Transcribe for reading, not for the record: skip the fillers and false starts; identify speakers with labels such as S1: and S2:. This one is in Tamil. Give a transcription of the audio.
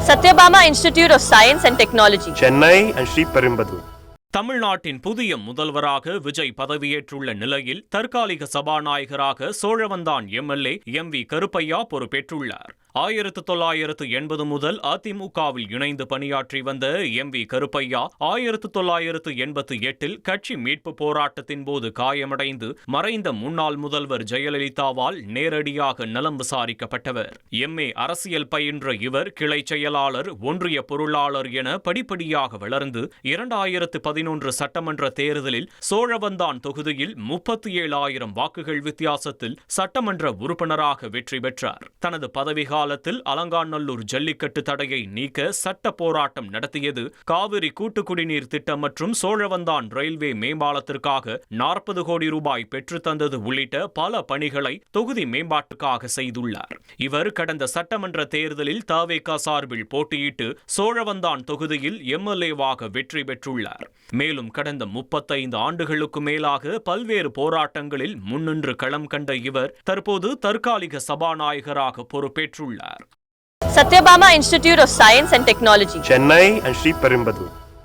S1: Satyabama Institute of Science and Technology,
S2: Chennai and Sriperumbudur.
S3: தமிழ்நாட்டின் புதிய முதல்வராக விஜய் பதவியேற்றுள்ள நிலையில் தற்காலிக சபாநாயகராக சோழவந்தான் எம்எல்ஏ எம்.வி. கருப்பையா பொறுப்பேற்றுள்ளார். 1980 முதல் அதிமுகவில் இணைந்து பணியாற்றி வந்த எம்.வி. கருப்பையா 1988 கட்சி மீட்பு போராட்டத்தின் போது காயமடைந்து மறைந்த முன்னாள் முதல்வர் ஜெயலலிதாவால் நேரடியாக நலம் விசாரிக்கப்பட்டவர். எம்.ஏ. அரசியல் பயின்ற இவர் கிளை செயலாளர், ஒன்றிய பொருளாளர் என படிப்படியாக வளர்ந்து 2011 சட்டமன்ற தேர்தலில் சோழவந்தான் தொகுதியில் 37,000 வாக்குகள் வித்தியாசத்தில் சட்டமன்ற உறுப்பினராக வெற்றி பெற்றார். தனது பதவிகால அலங்காநல்லூர் ஜல்லிக்கட்டு தடையை நீக்க சட்ட போராட்டம் நடத்தியது, காவிரி கூட்டு குடிநீர் திட்டம் மற்றும் சோழவந்தான் ரயில்வே மேம்பாலத்திற்காக 40 கோடி ரூபாய் பெற்றுத்தந்தது உள்ளிட்ட பல பணிகளை தொகுதி மேம்பாட்டுக்காக செய்துள்ளார். இவர் கடந்த சட்டமன்ற தேர்தலில் தவேக சார்பில் போட்டியிட்டு சோழவந்தான் தொகுதியில் எம்எல்ஏவாக வெற்றி பெற்றுள்ளார். மேலும் கடந்த 35 ஆண்டுகளுக்கு மேலாக பல்வேறு போராட்டங்களில் முன்னின்று களம் கண்ட இவர் தற்போது தற்காலிக சபாநாயகராக பொறுப்பேற்றுள்ளார்.
S1: Satyabama Institute of Science and Technology,
S2: Chennai and Sriperumbudur.